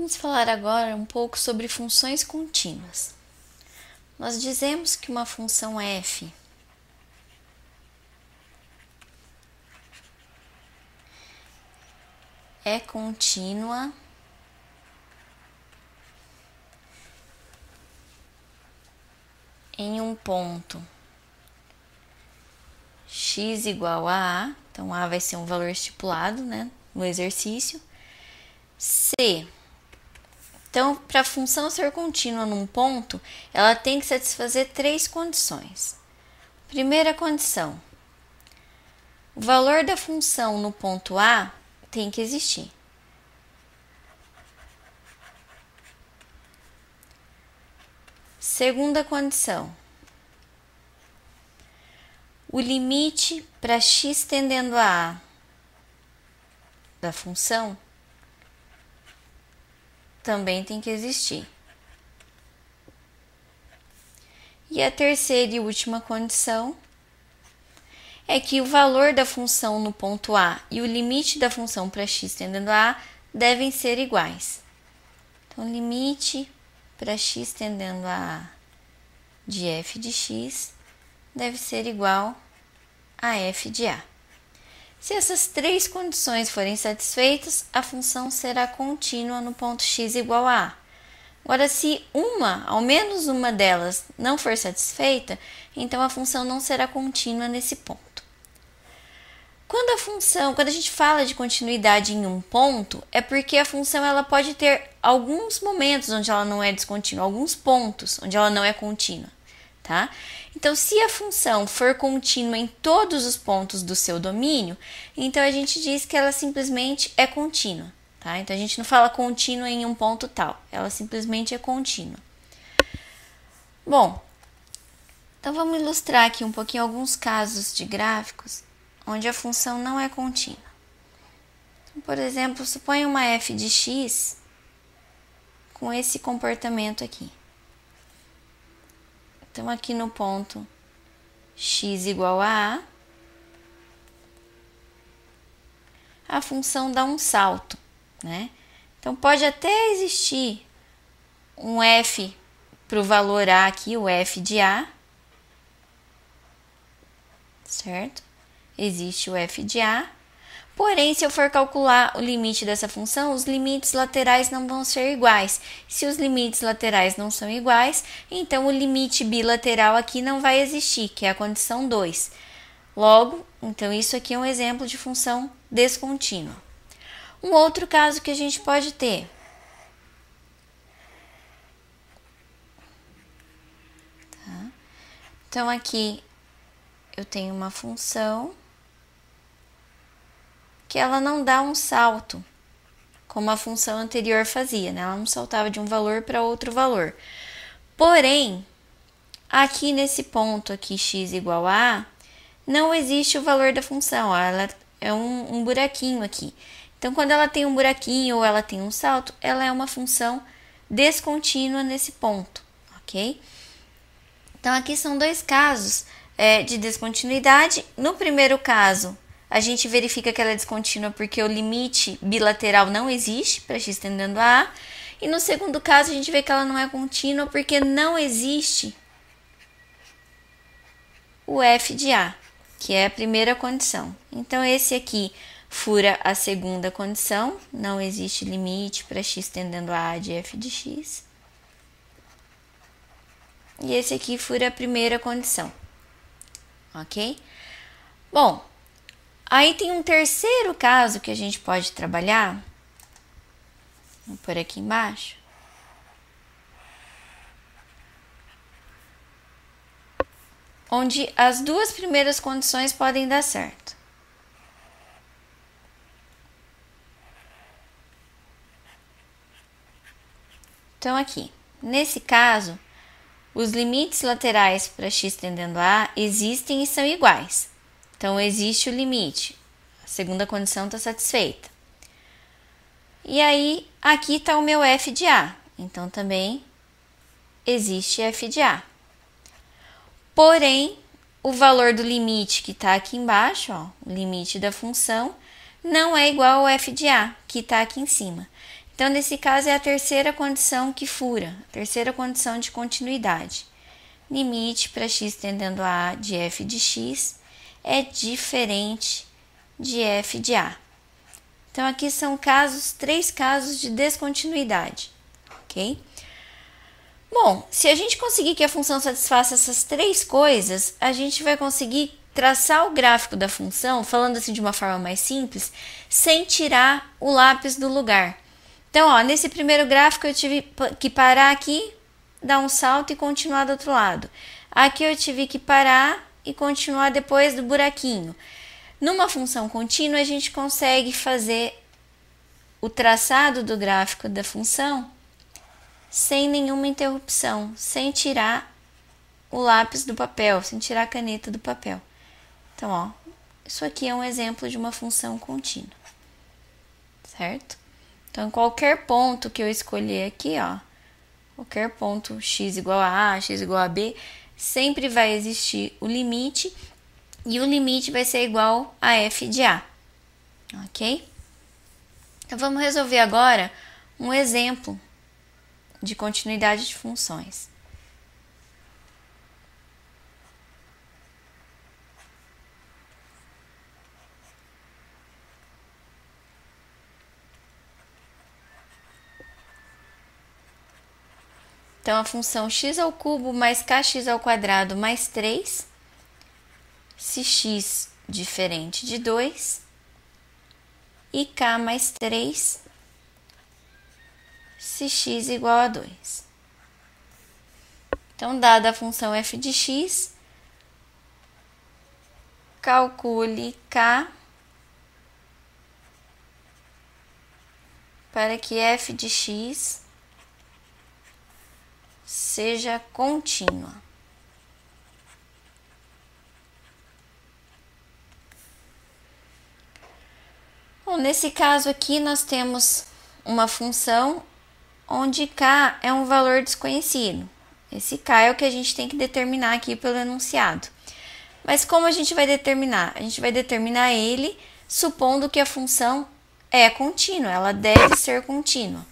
Vamos falar agora um pouco sobre funções contínuas. Nós dizemos que uma função f é contínua em um ponto x igual a A, então A vai ser um valor estipulado, no exercício, se. Então, para a função ser contínua num ponto, ela tem que satisfazer três condições. Primeira condição: o valor da função no ponto A tem que existir. Segunda condição: o limite para x tendendo a A da função também tem que existir. E a terceira e última condição é que o valor da função no ponto A e o limite da função para x tendendo a A devem ser iguais. Então, limite para x tendendo a A de f de x deve ser igual a f de A. Se essas três condições forem satisfeitas, a função será contínua no ponto x igual a A. Agora, se ao menos uma delas não for satisfeita, então a função não será contínua nesse ponto. Quando a gente fala de continuidade em um ponto, é porque a função ela pode ter alguns momentos onde ela não é descontínua, alguns pontos onde ela não é contínua, tá? Então, se a função for contínua em todos os pontos do seu domínio, então a gente diz que ela simplesmente é contínua, tá? Então, a gente não fala contínua em um ponto tal, ela simplesmente é contínua. Bom, então vamos ilustrar aqui um pouquinho alguns casos de gráficos onde a função não é contínua. Então, por exemplo, suponha uma f de x com esse comportamento aqui. Então, aqui no ponto x igual a A função dá um salto, né? Então, pode até existir um f para o valor A aqui, o f de A, certo? Existe o f de A, porém, se eu for calcular o limite dessa função, os limites laterais não vão ser iguais. Se os limites laterais não são iguais, então o limite bilateral aqui não vai existir, que é a condição 2. Logo, então isso aqui é um exemplo de função descontínua. Um outro caso que a gente pode ter. Tá? Então, aqui eu tenho uma função que ela não dá um salto, como a função anterior fazia, né? Ela não saltava de um valor para outro valor. Porém, aqui nesse ponto aqui, x igual a A, não existe o valor da função, ela é um buraquinho aqui. Então, quando ela tem um buraquinho ou ela tem um salto, ela é uma função descontínua nesse ponto, ok? Então, aqui são dois casos de descontinuidade. No primeiro caso, a gente verifica que ela é descontínua porque o limite bilateral não existe para x tendendo a A. E no segundo caso, a gente vê que ela não é contínua porque não existe o f de A, que é a primeira condição. Então, esse aqui fura a segunda condição, não existe limite para x tendendo a A de f de x. E esse aqui fura a primeira condição, ok? Bom, aí tem um terceiro caso que a gente pode trabalhar, vou pôr aqui embaixo, onde as duas primeiras condições podem dar certo. Então, aqui, nesse caso, os limites laterais para x tendendo a A existem e são iguais. Então, existe o limite. A segunda condição está satisfeita. E aí, aqui está o meu f de A. Então, também existe f de A. Porém, o valor do limite que está aqui embaixo, ó, o limite da função, não é igual ao f de A, que está aqui em cima. Então, nesse caso, é a terceira condição que fura, a terceira condição de continuidade. Limite para x tendendo a A de f de x é diferente de f de A. Então, aqui são três casos de descontinuidade, ok? Bom, se a gente conseguir que a função satisfaça essas três coisas, a gente vai conseguir traçar o gráfico da função, falando assim de uma forma mais simples, sem tirar o lápis do lugar. Então, ó, nesse primeiro gráfico eu tive que parar aqui, dar um salto e continuar do outro lado. Aqui eu tive que parar e continuar depois do buraquinho. Numa função contínua, a gente consegue fazer o traçado do gráfico da função sem nenhuma interrupção, sem tirar o lápis do papel, sem tirar a caneta do papel. Então, ó, isso aqui é um exemplo de uma função contínua, certo? Então, qualquer ponto que eu escolher aqui, ó, qualquer ponto x igual a x igual a b, sempre vai existir o limite, e o limite vai ser igual a f de a, ok? Então, vamos resolver agora um exemplo de continuidade de funções. Então, a função x ao cubo mais kx ao quadrado mais 3, se x diferente de 2, e k mais 3, se x igual a 2. Então, dada a função f de x, calcule k para que f de x seja contínua. Bom, nesse caso aqui nós temos uma função onde k é um valor desconhecido. Esse k é o que a gente tem que determinar aqui pelo enunciado. Mas como a gente vai determinar? A gente vai determinar ele supondo que a função é contínua, ela deve ser contínua.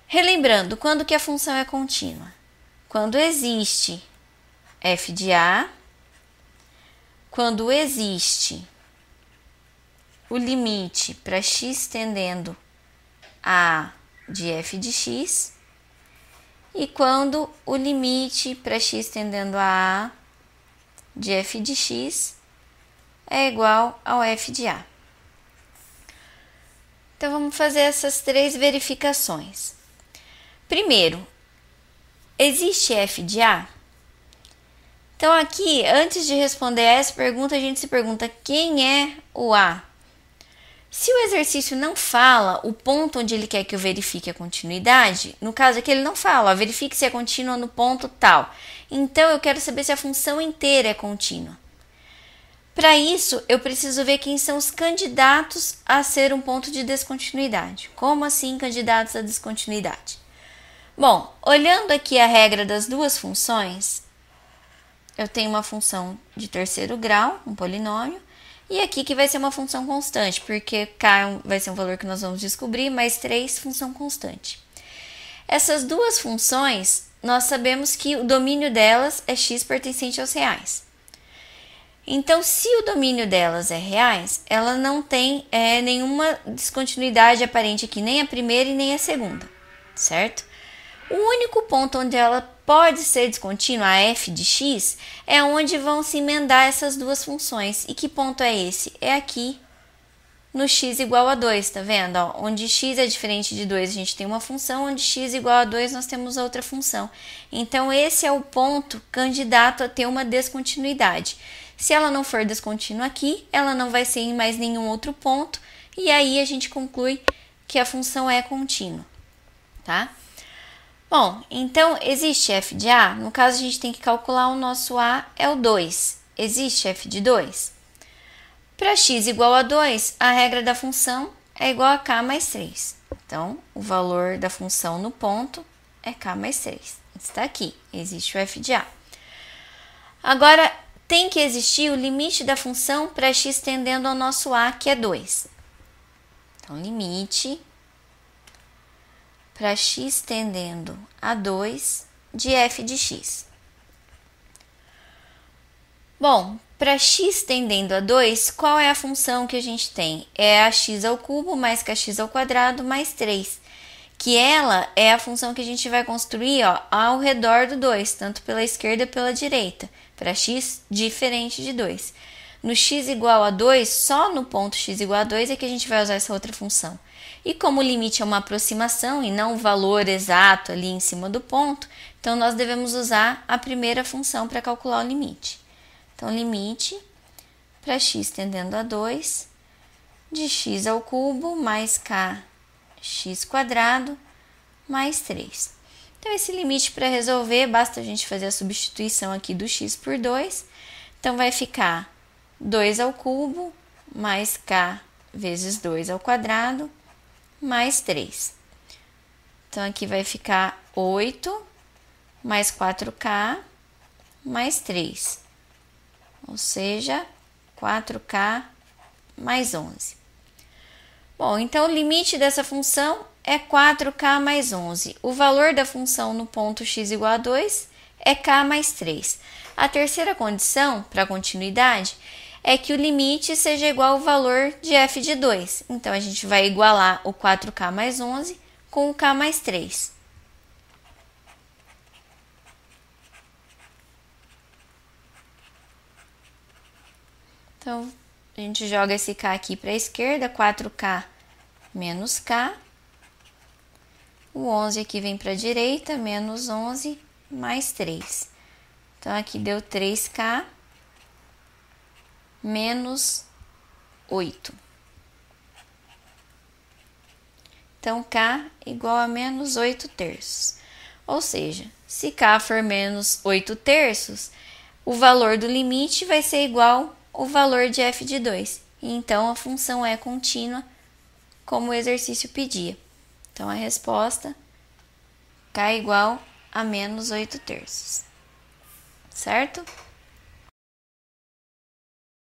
Relembrando, quando que a função é contínua? Quando existe f de a, quando existe o limite para x tendendo a de f de x, e quando o limite para x tendendo a de f de x é igual ao f de a. Então, vamos fazer essas três verificações. Primeiro, existe f de a? Então, aqui, antes de responder a essa pergunta, a gente se pergunta quem é o a? Se o exercício não fala o ponto onde ele quer que eu verifique a continuidade, no caso aqui ele não fala, verifique se é contínua no ponto tal. Então, eu quero saber se a função inteira é contínua. Para isso, eu preciso ver quem são os candidatos a ser um ponto de descontinuidade. Como assim candidatos à descontinuidade? Bom, olhando aqui a regra das duas funções, eu tenho uma função de terceiro grau, um polinômio, e aqui que vai ser uma função constante, porque k vai ser um valor que nós vamos descobrir, mais 3, função constante. Essas duas funções, nós sabemos que o domínio delas é x pertencente aos reais. Então, se o domínio delas é reais, ela não tem nenhuma descontinuidade aparente aqui, nem a primeira e nem a segunda, certo? O único ponto onde ela pode ser descontínua, a f de x, é onde vão se emendar essas duas funções. E que ponto é esse? É aqui no x igual a 2, tá vendo? Ó, onde x é diferente de 2, a gente tem uma função, onde x igual a 2, nós temos outra função. Então, esse é o ponto candidato a ter uma descontinuidade. Se ela não for descontínua aqui, ela não vai ser em mais nenhum outro ponto, e aí a gente conclui que a função é contínua, tá? Bom, então, existe f de a? No caso, a gente tem que calcular o nosso a é o 2. Existe f de 2? Para x igual a 2, a regra da função é igual a k mais 3. Então, o valor da função no ponto é k mais 3. Está aqui, existe o f de a. Agora, tem que existir o limite da função para x tendendo ao nosso a, que é 2. Então, limite para x tendendo a 2 de f de x. Bom, para x tendendo a 2, qual é a função que a gente tem? É a x ao cubo mais kx ao quadrado mais 3, que ela é a função que a gente vai construir ao redor do 2, tanto pela esquerda como pela direita, para x diferente de 2. No x igual a 2, só no ponto x igual a 2 é que a gente vai usar essa outra função. E como o limite é uma aproximação e não um valor exato ali em cima do ponto, então nós devemos usar a primeira função para calcular o limite. Então, limite para x tendendo a 2 de x ao cubo mais kx quadrado mais 3. Então, esse limite para resolver, basta a gente fazer a substituição aqui do x por 2. Então, vai ficar 2 ao cubo mais k vezes 2 ao quadrado mais 3. Então, aqui vai ficar 8 mais 4k mais 3. Ou seja, 4k mais 11. Bom, então o limite dessa função é 4k mais 11. O valor da função no ponto x igual a 2 é k mais 3. A terceira condição para a continuidade é que o limite seja igual ao valor de f de 2. Então, a gente vai igualar o 4k mais 11 com o k mais 3. Então, a gente joga esse k aqui para a esquerda, 4k menos k. O 11 aqui vem para a direita, menos 11 mais 3. Então, aqui deu 3k menos 8. Então, k igual a menos 8 terços. Ou seja, se k for menos 8 terços, o valor do limite vai ser igual o valor de f de 2. E então, a função é contínua, como o exercício pedia. Então, a resposta k igual a menos 8 terços. Certo?